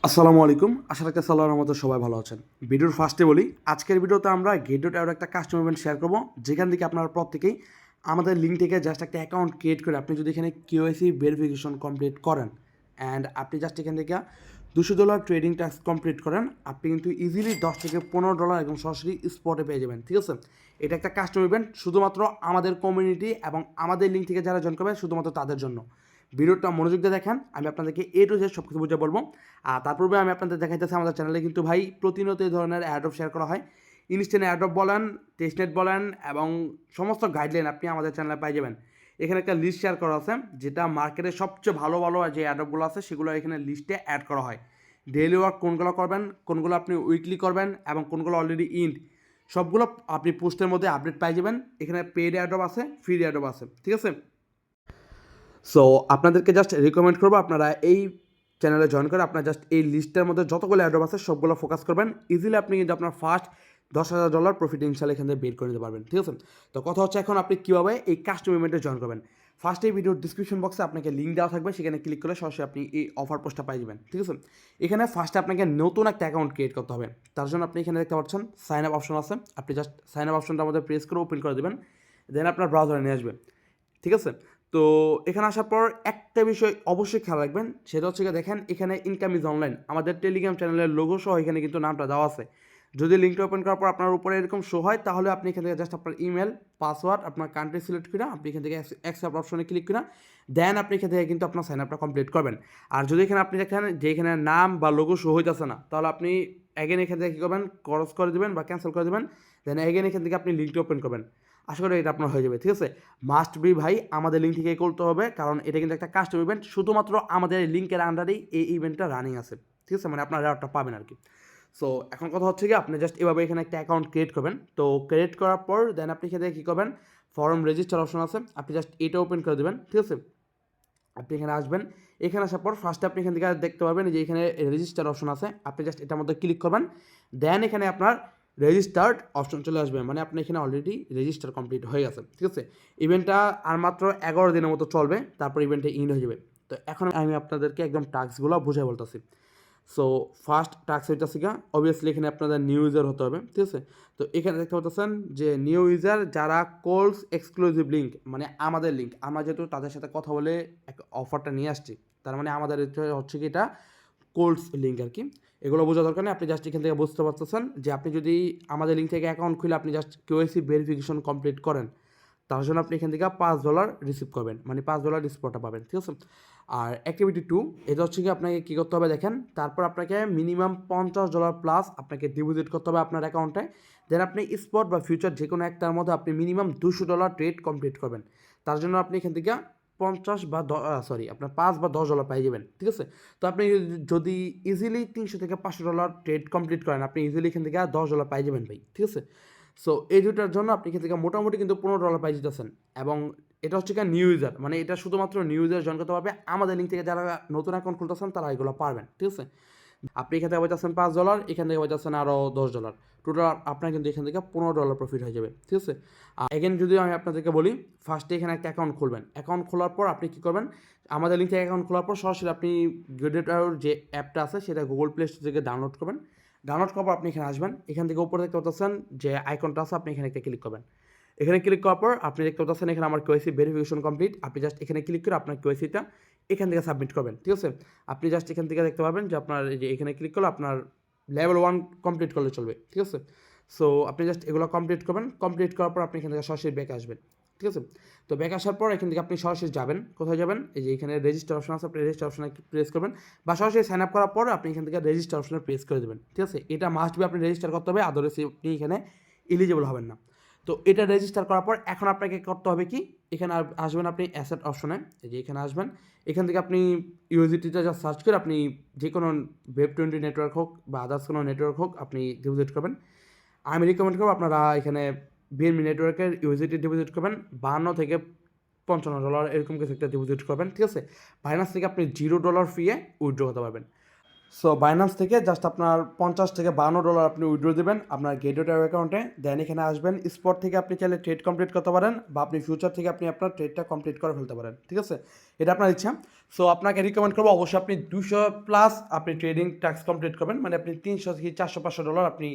আসসালামু আলাইকুম। আশা রাখছি আল্লাহর রহমতে সবাই ভালো আছেন। ভিডিওর ফার্স্টে বলি, আজকের ভিডিওতে আমরা গেট.আই একটা কাস্টম ইভেন্ট শেয়ার করব, যেখান থেকে আপনারা প্রত্যেকেই আমাদের লিঙ্ক থেকে জাস্ট একটা অ্যাকাউন্ট ক্রিয়েট করে আপনি যদি এখানে কেওয়াইসি ভেরিফিকেশন কমপ্লিট করেন অ্যান্ড আপনি জাস্ট এখান থেকে $200 ট্রেডিং ট্যাক্স কমপ্লিট করেন, আপনি কিন্তু ইজিলি $10 থেকে $15 একদম সরাসরি স্পটে পেয়ে যাবেন। ঠিক আছে, এটা একটা কাস্টম ইভেন্ট শুধুমাত্র আমাদের কমিউনিটি এবং আমাদের লিঙ্ক থেকে যারা জয়েন করবে শুধুমাত্র তাদের জন্য। ভিডিওটা মনোযোগ দিয়ে দেখেন, আমি আপনাদেরকে টু জেড সব কিছু বুঝে বলবো। আর তার পূর্বে আমি আপনাদের দেখাইতেছি আমাদের চ্যানেলে কিন্তু ভাই প্রতিনিয়ত এই ধরনের অ্যাড্রপ শেয়ার করা হয়। ইনস্ট্যান্ট অ্যাড্রপ বলেন, টেস্টনেট বলেন এবং সমস্ত গাইডলাইন আপনি আমাদের চ্যানেলে পাই যাবেন। এখানে একটা লিস্ট শেয়ার করা আছে, যেটা মার্কেটের সবচেয়ে ভালো ভালো যে অ্যাড্রপগুলো আছে সেগুলো এখানে লিস্টে অ্যাড করা হয়। ডেইলি ওয়ার্ক কোনগুলো করবেন, কোনগুলো আপনি উইকলি করবেন এবং কোনগুলো অলরেডি ইন্ড, সবগুলো আপনি পোস্টের মধ্যে আপডেট পাই যাবেন। এখানে পেইড অ্যাড্রপ আছে, ফ্রি অ্যাড্রপ আছে। ঠিক আছে, সো আপনাদেরকে জাস্ট রিকমেন্ড করবো আপনারা এই চ্যানেলে জয়েন করে আপনার জাস্ট এই লিস্টের মধ্যে যতগুলো অ্যাড্রপ আছে সবগুলো ফোকাস করবেন। ইজিলি আপনি কিন্তু আপনার ফার্স্ট $10,000 প্রফিট ইনশাল্লাহ এখান থেকে বের করে নিতে পারবেন। ঠিক আছে, তো কথা হচ্ছে এখন আপনি কীভাবে এই কাস্টম ইভেন্টে জয়েন করবেন। ফার্স্ট এই ভিডিওর ডিসক্রিপশন বক্সে আপনাকে লিঙ্ক দেওয়া থাকবে, সেখানে ক্লিক করে সরাসরি আপনি এই অফার পোস্টটা পাই যাবেন। ঠিক আছে, এখানে ফার্স্টে আপনাকে নতুন একটা অ্যাকাউন্ট ক্রিয়েট করতে হবে। তার জন্য আপনি এখানে দেখতে পাচ্ছেন সাইন আপ অপশন আছে, আপনি জাস্ট সাইন আপ অপশনটা আমাদের প্রেস করে ওপেন করে দেবেন, দেন আপনার ব্রাউজারে নিয়ে আসবে। ঠিক আছে, তো এখানে আসার পর একটা বিষয় অবশ্যই খেয়াল রাখবেন, সেটা হচ্ছে দেখেন এখানে ইনকাম ইজ অনলাইন আমাদের টেলিগ্রাম চ্যানেলের লোগো সহ এখানে কিন্তু নামটা দেওয়া আছে। যদি লিঙ্কটা ওপেন করার পর আপনার উপরে এরকম শো হয়, তাহলে আপনি এখান থেকে জাস্ট আপনার ইমেল, পাসওয়ার্ড, আপনার কান্ট্রি সিলেক্ট করে আপনি এখান থেকে অ্যাকসেপ্ট অপশনে ক্লিক করে দেন আপনি এখান থেকে কিন্তু আপনার সাইন আপটা কমপ্লিট করবেন। আর যদি এখানে আপনি দেখেন যে এখানে নাম বা লোগো শো হইতেছে না, তাহলে আপনি অ্যাগেন এখান থেকে কী করবেন, ক্রস করে দেবেন বা ক্যান্সেল করে দেবেন, দেন অ্যাগেন এখান থেকে আপনি লিঙ্কটা ওপেন করবেন। আশা করি এটা আপনার হয়ে যাবে। ঠিক আছে, মাস্ট বি ভাই আমাদের লিঙ্ক থেকে করতে হবে, কারণ এটা কিন্তু একটা কাস্টম ইভেন্ট, শুধুমাত্র আমাদের লিঙ্কের আন্ডারেই এই ইভেন্টটা রানিং আছে। ঠিক আছে, মানে আপনার রেওয়ার্ডটা পাবেন আর কি। সো এখন কথা হচ্ছে কি, আপনি জাস্ট এভাবে এখানে একটা অ্যাকাউন্ট ক্রিয়েট করবেন। তো ক্রিয়েট করার পর দেন আপনি এখানে কী করবেন, ফর্ম রেজিস্টার অপশন আছে, আপনি জাস্ট এটা ওপেন করে দেবেন। ঠিক আছে, আপনি এখানে আসবেন, এখানে আসার পর ফার্স্টে আপনি এখান থেকে দেখতে পাবেন যে এখানে রেজিস্টার অপশন আছে, আপনি জাস্ট এটার মধ্যে ক্লিক করবেন, দেন এখানে আপনার রেজিস্টার্ড অপশন চলে আসবে, মানে আপনি এখানে অলরেডি রেজিস্টার কমপ্লিট হয়ে গেছে। ঠিক আছে, ইভেন্টটা আর মাত্র 11 দিনের মতো চলবে, তারপর ইভেন্টটা ইন হয়ে যাবে। তো এখন আমি আপনাদেরকে একদম টাস্কগুলো বুঝে বলতেছি। সো ফার্স্ট টাস্ক হইতেছে গা, অবভিয়াসলি এখানে আপনাদের নিউ ইউজার হতে হবে। ঠিক আছে, তো এখানে দেখতে পাচ্ছেন যে নিউ ইউজার যারা কোলস এক্সক্লুসিভ লিঙ্ক, মানে আমাদের লিঙ্ক, আমরা যেহেতু তাদের সাথে কথা বলে এক অফারটা নিয়ে আসছি, তার মানে আমাদের হচ্ছে কি এটা কোলস লিঙ্ক আর কি। এগুলো বোঝা দরকার নেই, আপনি জাস্ট এখান থেকে বুঝতে পারতেছেন যে আপনি যদি আমাদের লিঙ্ক থেকে অ্যাকাউন্ট খুলে আপনি জাস্ট কেওয়াইসি ভেরিফিকেশন কমপ্লিট করেন, তার জন্য আপনি এখান থেকে $5 রিসিভ করবেন, মানে $5 স্পটটা পাবেন। ঠিক আছে, আর অ্যাক্টিভিটি 2 এটা হচ্ছে কি আপনাকে কী করতে হবে দেখেন, তারপর আপনাকে মিনিমাম $50 প্লাস আপনাকে ডিপোজিট করতে হবে আপনার অ্যাকাউন্টে, দেন আপনি স্পট বা ফিউচার যে কোনো একটার মধ্যে আপনি মিনিমাম $200 ট্রেড কমপ্লিট করবেন। তার জন্য আপনি এখান থেকে 50 বা আপনার 5 বা $10 পাই যাবেন। ঠিক আছে, তো আপনি যদি ইজিলি $300 থেকে $500 ট্রেড কমপ্লিট করেন, আপনি ইজিলি এখান থেকে $10 পাই যাবেন ভাই। ঠিক আছে, সো এই দুটার জন্য আপনি এখান থেকে মোটামুটি কিন্তু $15 পাই যেতেছেন। এবং এটা হচ্ছে কি নিউ ইউজার, মানে এটা শুধুমাত্র নিউ ইউজার জয়েন করতে পারবে, আমাদের লিঙ্ক থেকে যারা নতুন অ্যাকাউন্ট খুলতেছেন তারা এগুলো পারবেন। ঠিক আছে, আপনি এখান থেকে বাঁচাচ্ছেন $5, এখান থেকে বাঁচাচ্ছেন আরও $10, টোটাল আপনার কিন্তু এখান থেকে $15 প্রফিট হয়ে যাবে। ঠিক আছে, আর এগেন যদি আমি আপনাদেরকে বলি, ফার্স্টে এখানে একটা অ্যাকাউন্ট খুলবেন, অ্যাকাউন্ট খোলার পর আপনি কী করবেন, আমাদের লিঙ্ক থেকে অ্যাকাউন্ট খোলার পর সরাসরি আপনি গেট.আই যে অ্যাপটা আছে সেটা গুগল প্লে স্টোর থেকে ডাউনলোড করবেন। ডাউনলোড করার পর আপনি এখানে আসবেন, এখান থেকে উপরে দেখতে পাচ্ছেন যে আইকনটা আছে, আপনি এখানে একটা ক্লিক করবেন। এখানে ক্লিক করার পর আপনি দেখতে পাচ্ছেন এখানে আমার কেওয়াইসি ভেরিফিকেশন কমপ্লিট, আপনি জাস্ট এখানে ক্লিক করে আপনার কেওয়াইসিটা এখান থেকে সাবমিট করবেন। ঠিক আছে, আপনি জাস্ট এখান থেকে দেখতে পাবেন যে আপনার এই যে এখানে ক্লিক করলে আপনার লেভেল 1 কমপ্লিট করলে চলবে। ঠিক আছে, সো আপনি জাস্ট এগুলো কমপ্লিট করবেন, কমপ্লিট করার পর আপনি এখান থেকে সরাসরি ব্যাক আসবেন। ঠিক আছে, তো ব্যাক আসার পর এখান থেকে আপনি সরাসরি যাবেন, কোথায় যাবেন, এই যে এখানে রেজিস্টার অপশন আছে, আপনি রেজিস্টার অপশনে প্রেস করবেন, বা সরাসরি সাইন আপ করার পর আপনি এখান থেকে রেজিস্টার অপশনে প্রেস করে দেবেন। ঠিক আছে, এটা মাস্ট বি আপনি রেজিস্টার করতে হবে, আদারওয়াইজ আপনি এখানে এলিজিবল হবেন না। তো এটা রেজিস্টার করার পর এখন আপনাকে করতে হবে কি, এখানে আসবেন আপনি অ্যাসেট অপশনে, এই যে এখানে আসবেন, এখান থেকে আপনি ইউএসডিটিটা যা সার্চ করে আপনি যে কোনো ওয়েব20 নেটওয়ার্ক হোক বা আদার্স কোনো নেটওয়ার্ক হোক আপনি ডিপোজিট করবেন। আমি রিকমেন্ড করবো আপনারা এখানে বিএনবি নেটওয়ার্কের ইউএসডিটি ডিপোজিট করবেন, 52 থেকে $55 এরকম কিছু একটা ডিপোজিট করবেন। ঠিক আছে, বাইনান্স থেকে আপনি $0 ফিয়ে উইথড্র করতে পারবেন। সো বাইনান্স থেকে জাস্ট আপনার $50 থেকে $52 আপনি উইথড্র দেবেন আপনার গেট.আই অ্যাকাউন্টে, দেন এখানে আসবেন, স্পট থেকে আপনি চাইলে ট্রেড কমপ্লিট করতে পারেন, বা আপনি ফিউচার থেকে আপনি আপনার ট্রেডটা কমপ্লিট করে ফেলতে পারেন। ঠিক আছে, এটা আপনার ইচ্ছা। সো আপনাকে রিকমেন্ড করবো অবশ্যই আপনি 200+ আপনি ট্রেডিং টাস্ক কমপ্লিট করবেন, মানে আপনি 300 থেকে 400-500 ডলার আপনি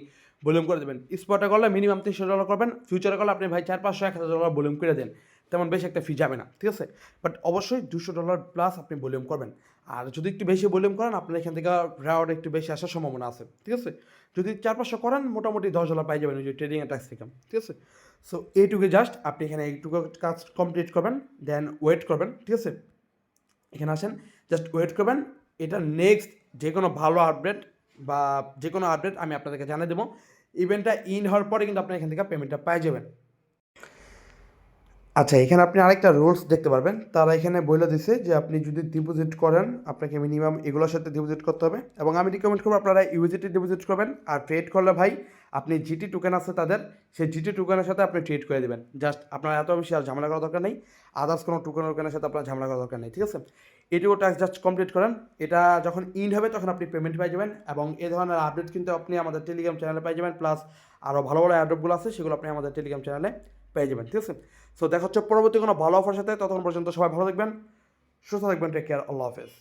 ভলিউম করে দেবেন। স্পটে করলে মিনিমাম 300 ডলার করবেন, ফিউচারে করলে আপনি ভাই 400-500-1000 ডলার ভলিউম করে দেন, তেমন বেশি একটা ফি যাবে না, ঠিক আছে। বাট অবশ্যই 200 ডলার প্লাস আপনি ভলিউম করবেন। আর যদি একটু বেশি ভলিউম করেন আপনার এখান থেকে রেওয়ার্ড একটু বেশি আসার সম্ভাবনা আছে, ঠিক আছে। যদি 400-500 করেন মোটামুটি 10 ডলার পাই যাবেন ওই যে ট্রেডিং এর ট্যাক্স থেকে, ঠিক আছে। সো এইটুকু জাস্ট আপনি এখানে এইটুকু কাজ কমপ্লিট করবেন, দেন ওয়েট করবেন, ঠিক আছে। এখানে আসেন, জাস্ট ওয়েট করবেন। এটা নেক্সট যে কোনো ভালো আপডেট বা যে কোনো আপডেট আমি আপনাদেরকে জানিয়ে দেবো। ইভেন্টটা ইন হওয়ার পরে কিন্তু আপনি এখান থেকে পেমেন্টটা পেয়ে যাবেন। আচ্ছা, এখানে আপনি আরেকটা রুলস দেখতে পারবেন, তারা এখানে বলে দিছে যে আপনি যদি ডিপোজিট করেন আপনাকে মিনিমাম এগুলোর সাথে ডিপোজিট করতে হবে, এবং আমি রিকমেন্ড করবো আপনারা ইউএসডিটি ডিপোজিট করবেন। আর ট্রেড করলে ভাই আপনি জিটি টোকেন আছে তাদের, সেই জিটি টোকেনের সাথে আপনি ট্রেড করে দেবেন। জাস্ট আপনার এত বেশি আর ঝামেলা করার দরকার নেই, আদার্স কোনো টোকেনের সাথে আপনার ঝামেলা করার দরকার নেই, ঠিক আছে। এটুকু টাস্ক জাস্ট কমপ্লিট করেন, এটা যখন ইন হবে তখন আপনি পেমেন্ট পেয়ে যাবেন, এবং এই ধরনের আপডেট কিন্তু আপনি আমাদের টেলিগ্রাম চ্যানেলে পেয়ে যাবেন, প্লাস আরও ভালো ভালো অ্যাড্রপগুলো আছে সেগুলো আপনি আমাদের টেলিগ্রাম চ্যানেলে পেয়ে যাবেন, ঠিক আছে। সো দেখা হচ্ছে পরবর্তী কোনো ভালো অফার সাথে, ততক্ষণ পর্যন্ত সবাই ভালো থাকবেন, সুস্থ থাকবেন, টেক কেয়ার, আল্লাহ হাফেজ।